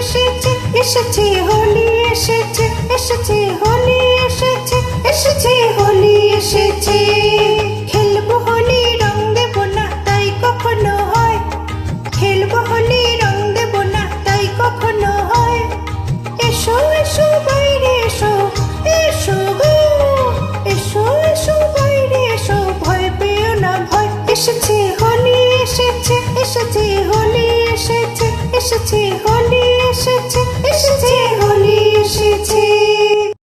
এসেছে, এসেছে হোলি এসেছে, এসেছে হোলি এসেছে, এসেছে হোলি এসেছে। খেলবো হোলি রং দেব না তাই কখনো হয়, খেলবো হোলি রং দেব না তাই কখনো হয়। এসো এসো বাইরে এসো, এসো গো, এসো এসো বাইরে এসো, ভয় পেও না ভয়। এসেছে হোলি এসেছে, এসেছে হোলি এসেছে, এসেছে হোলি।